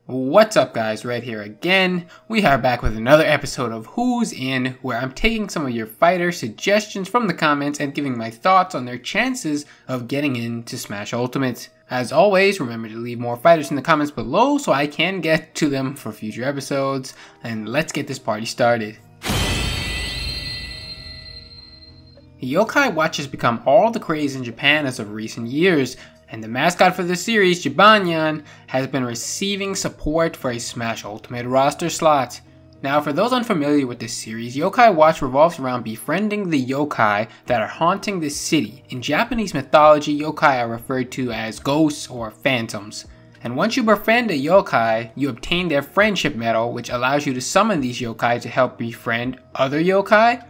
What's up guys, Red here again. We are back with another episode of Who's In, where I'm taking some of your fighter suggestions from the comments and giving my thoughts on their chances of getting into Smash Ultimate. As always, remember to leave more fighters in the comments below so I can get to them for future episodes, and let's get this party started. Yokai Watch has become all the craze in Japan as of recent years, and the mascot for the series, Jibanyan, has been receiving support for a Smash Ultimate roster slot. Now, for those unfamiliar with this series, Yokai Watch revolves around befriending the yokai that are haunting the city. In Japanese mythology, yokai are referred to as ghosts or phantoms. And once you befriend a yokai, you obtain their friendship medal, which allows you to summon these yokai to help befriend other yokai,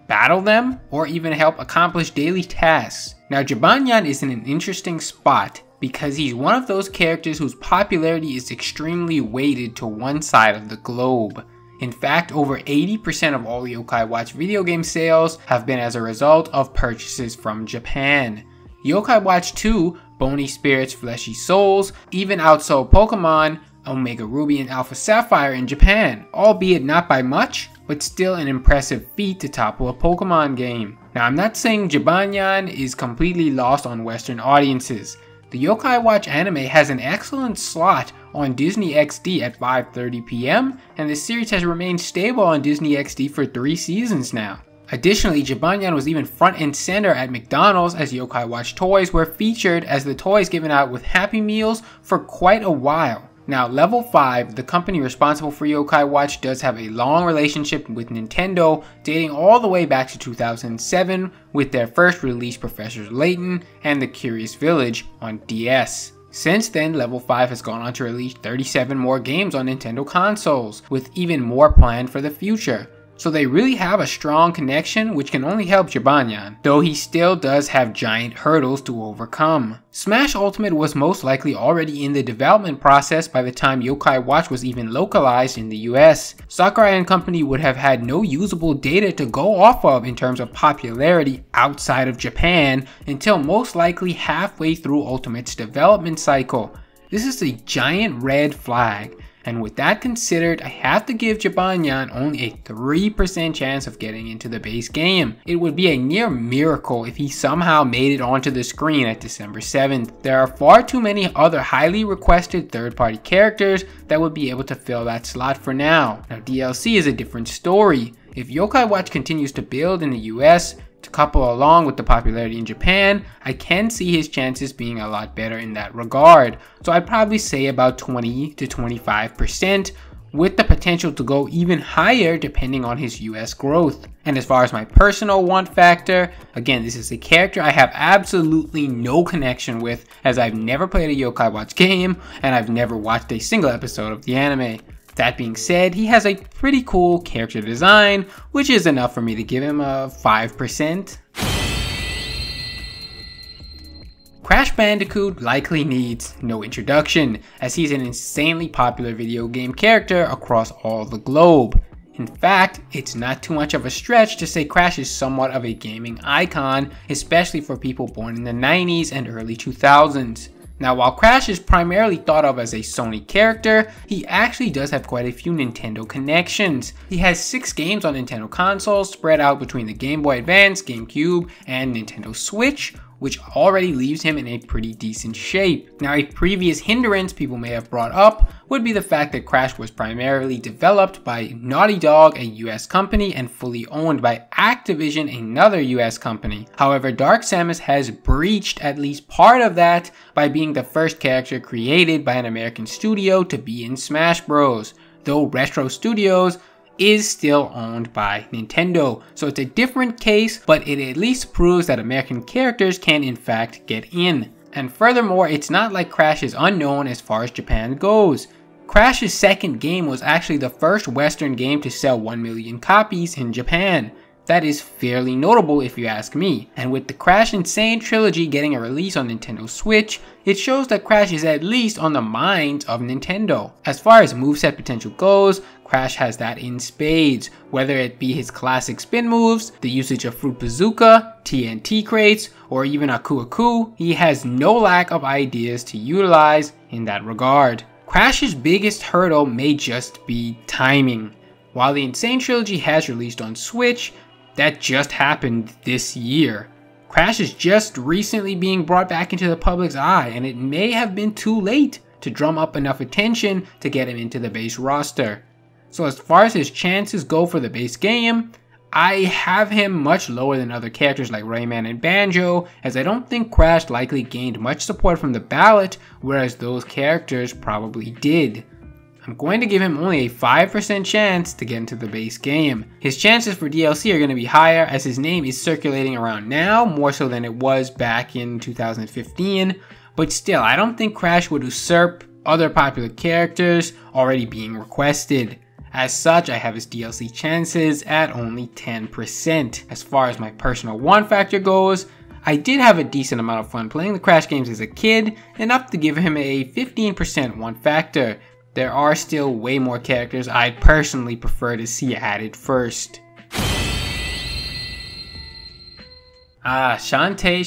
battle them, or even help accomplish daily tasks. Now, Jibanyan is in an interesting spot because he's one of those characters whose popularity is extremely weighted to one side of the globe. In fact, over 80% of all Yokai Watch video game sales have been as a result of purchases from Japan. Yokai Watch 2, Bony Spirits, Fleshy Souls, even outsold Pokemon, Omega Ruby and Alpha Sapphire in Japan, albeit not by much, but still an impressive feat to topple a Pokemon game. Now, I'm not saying Jibanyan is completely lost on Western audiences. The Yokai Watch anime has an excellent slot on Disney XD at 5:30 p.m. and the series has remained stable on Disney XD for 3 seasons now. Additionally, Jibanyan was even front and center at McDonald's as Yokai Watch toys were featured as the toys given out with Happy Meals for quite a while. Now, Level 5, the company responsible for Yokai Watch, does have a long relationship with Nintendo, dating all the way back to 2007 with their first release, Professor Layton and the Curious Village on DS. Since then, Level 5 has gone on to release 37 more games on Nintendo consoles, with even more planned for the future. So they really have a strong connection, which can only help Jibanyan, though he still does have giant hurdles to overcome. Smash Ultimate was most likely already in the development process by the time Yokai Watch was even localized in the US. Sakurai and company would have had no usable data to go off of in terms of popularity outside of Japan until most likely halfway through Ultimate's development cycle. This is a giant red flag. And with that considered, I have to give Jibanyan only a 3% chance of getting into the base game. It would be a near miracle if he somehow made it onto the screen at December 7th. There are far too many other highly requested third-party characters that would be able to fill that slot for now. Now, DLC is a different story. If Yokai Watch continues to build in the US, to couple along with the popularity in Japan, I can see his chances being a lot better in that regard. So I'd probably say about 20 to 25%, with the potential to go even higher depending on his US growth. And as far as my personal want factor, again, this is a character I have absolutely no connection with, as I've never played a Yokai Watch game and I've never watched a single episode of the anime. That being said, he has a pretty cool character design, which is enough for me to give him a 5%. Crash Bandicoot likely needs no introduction, as he's an insanely popular video game character across all the globe. In fact, it's not too much of a stretch to say Crash is somewhat of a gaming icon, especially for people born in the 90s and early 2000s. Now, while Crash is primarily thought of as a Sony character, he actually does have quite a few Nintendo connections. He has 6 games on Nintendo consoles spread out between the Game Boy Advance, GameCube, and Nintendo Switch, which already leaves him in a pretty decent shape. Now, a previous hindrance people may have brought up would be the fact that Crash was primarily developed by Naughty Dog, a US company, and fully owned by Activision, another US company. However, Dark Samus has breached at least part of that by being the first character created by an American studio to be in Smash Bros, though Retro Studios is still owned by Nintendo. So it's a different case, but it at least proves that American characters can in fact get in. And furthermore, it's not like Crash is unknown as far as Japan goes. Crash's second game was actually the first Western game to sell 1 million copies in Japan. That is fairly notable if you ask me. And with the Crash Insane trilogy getting a release on Nintendo Switch, it shows that Crash is at least on the minds of Nintendo. As far as moveset potential goes, Crash has that in spades, whether it be his classic spin moves, the usage of Fruit Bazooka, TNT crates, or even Aku Aku, he has no lack of ideas to utilize in that regard. Crash's biggest hurdle may just be timing. While the Insane Trilogy has released on Switch, that just happened this year. Crash is just recently being brought back into the public's eye, and it may have been too late to drum up enough attention to get him into the base roster. So as far as his chances go for the base game, I have him much lower than other characters like Rayman and Banjo, as I don't think Crash likely gained much support from the ballot, whereas those characters probably did. I'm going to give him only a 5% chance to get into the base game. His chances for DLC are going to be higher, as his name is circulating around now, more so than it was back in 2015, but still, I don't think Crash would usurp other popular characters already being requested. As such, I have his DLC chances at only 10%. As far as my personal one factor goes, I did have a decent amount of fun playing the Crash games as a kid, enough to give him a 15% one factor. There are still way more characters I'd personally prefer to see added first. Shantae.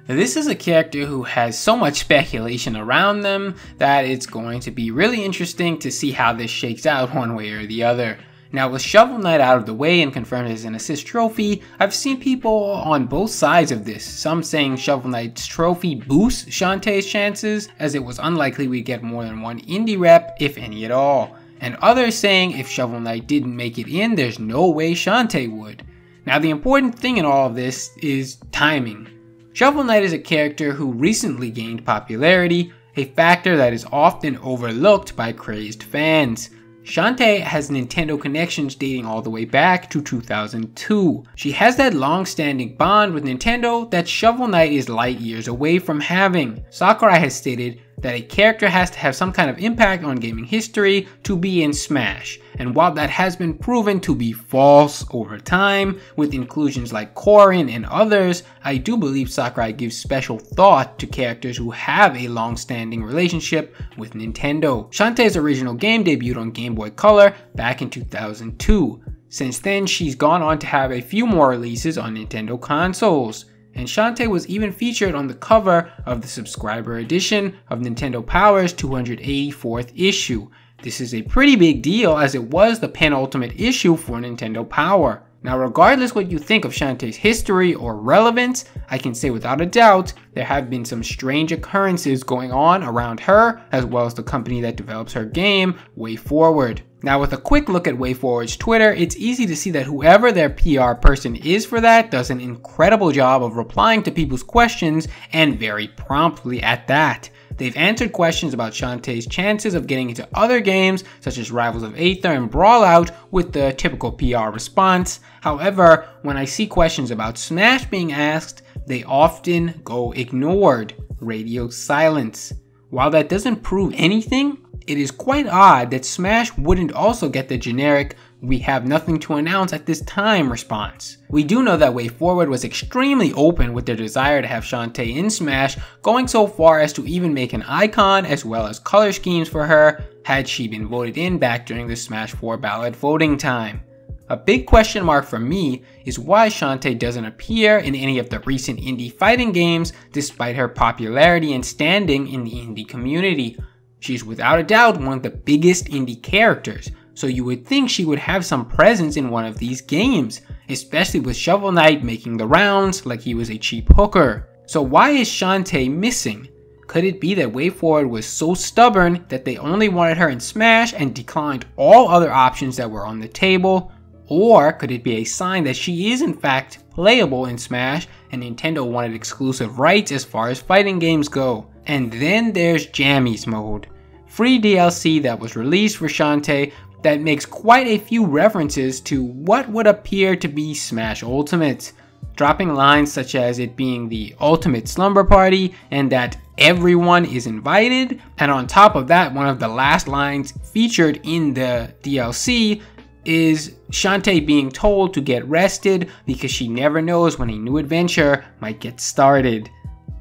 This is a character who has so much speculation around them that it's going to be really interesting to see how this shakes out one way or the other. Now, with Shovel Knight out of the way and confirmed as an assist trophy, I've seen people on both sides of this, some saying Shovel Knight's trophy boosts Shantae's chances, as it was unlikely we'd get more than one indie rep, if any at all, and others saying if Shovel Knight didn't make it in, there's no way Shantae would. Now, the important thing in all of this is timing. Shovel Knight is a character who recently gained popularity, a factor that is often overlooked by crazed fans. Shantae has Nintendo connections dating all the way back to 2002. She has that long-standing bond with Nintendo that Shovel Knight is light years away from having. Sakurai has stated that a character has to have some kind of impact on gaming history to be in Smash, and while that has been proven to be false over time, with inclusions like Corrin and others, I do believe Sakurai gives special thought to characters who have a long-standing relationship with Nintendo. Shantae's original game debuted on Game Boy Color back in 2002. Since then, she's gone on to have a few more releases on Nintendo consoles. And Shantae was even featured on the cover of the subscriber edition of Nintendo Power's 284th issue. This is a pretty big deal, as it was the penultimate issue for Nintendo Power. Now, regardless what you think of Shantae's history or relevance, I can say without a doubt there have been some strange occurrences going on around her, as well as the company that develops her game, WayForward. Now, with a quick look at WayForward's Twitter, it's easy to see that whoever their PR person is for that does an incredible job of replying to people's questions, and very promptly at that. They've answered questions about Shantae's chances of getting into other games, such as Rivals of Aether and Brawlout, with the typical PR response. However, when I see questions about Smash being asked, they often go ignored. Radio silence. While that doesn't prove anything, it is quite odd that Smash wouldn't also get the generic "we have nothing to announce at this time" response. We do know that WayForward was extremely open with their desire to have Shantae in Smash, going so far as to even make an icon as well as color schemes for her had she been voted in back during the Smash 4 ballot voting time. A big question mark for me is why Shantae doesn't appear in any of the recent indie fighting games despite her popularity and standing in the indie community. She's without a doubt one of the biggest indie characters, so you would think she would have some presence in one of these games, especially with Shovel Knight making the rounds like he was a cheap hooker. So why is Shantae missing? Could it be that WayForward was so stubborn that they only wanted her in Smash and declined all other options that were on the table? Or could it be a sign that she is in fact playable in Smash and Nintendo wanted exclusive rights as far as fighting games go? And then there's Jammies Mode, free DLC that was released for Shantae that makes quite a few references to what would appear to be Smash Ultimate, dropping lines such as it being the ultimate slumber party and that everyone is invited, and on top of that, one of the last lines featured in the DLC is Shantae being told to get rested because she never knows when a new adventure might get started.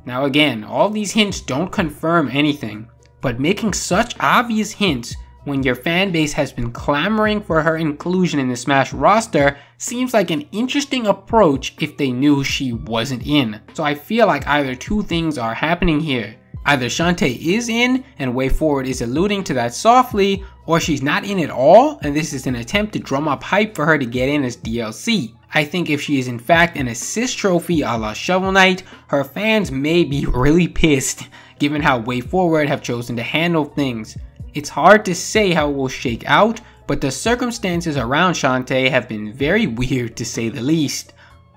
Now again, all these hints don't confirm anything, but making such obvious hints when your fan base has been clamoring for her inclusion in the Smash roster seems like an interesting approach if they knew she wasn't in. So I feel like either two things are happening here. Either Shantae is in and Way Forward is alluding to that softly, or she's not in at all and this is an attempt to drum up hype for her to get in as DLC. I think if she is in fact an assist trophy a la Shovel Knight, her fans may be really pissed given how Way Forward have chosen to handle things. It's hard to say how it will shake out, but the circumstances around Shantae have been very weird to say the least.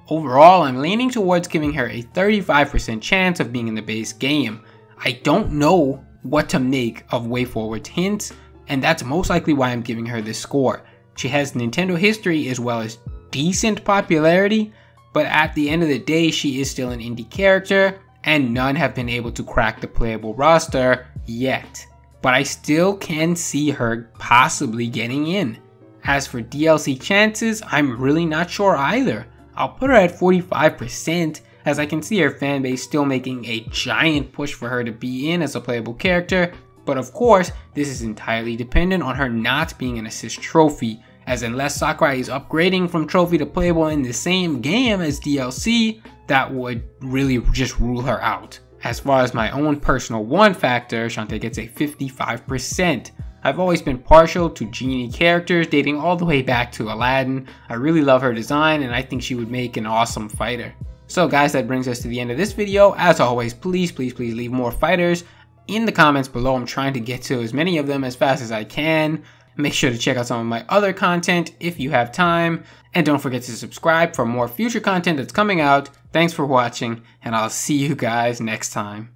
Overall, I'm leaning towards giving her a 35% chance of being in the base game. I don't know what to make of Way Forward's hints, and that's most likely why I'm giving her this score. She has Nintendo history as well as decent popularity, but at the end of the day she is still an indie character, and none have been able to crack the playable roster yet. But I still can see her possibly getting in. As for DLC chances, I'm really not sure either. I'll put her at 45%, as I can see her fanbase still making a giant push for her to be in as a playable character, but of course, this is entirely dependent on her not being an assist trophy, as unless Sakurai is upgrading from trophy to playable in the same game as DLC, that would really just rule her out. As far as my own personal one factor, Shantae gets a 55%. I've always been partial to genie characters dating all the way back to Aladdin. I really love her design and I think she would make an awesome fighter. So guys, that brings us to the end of this video. As always, please leave more fighters in the comments below. I'm trying to get to as many of them as fast as I can. Make sure to check out some of my other content if you have time. And don't forget to subscribe for more future content that's coming out. Thanks for watching, and I'll see you guys next time.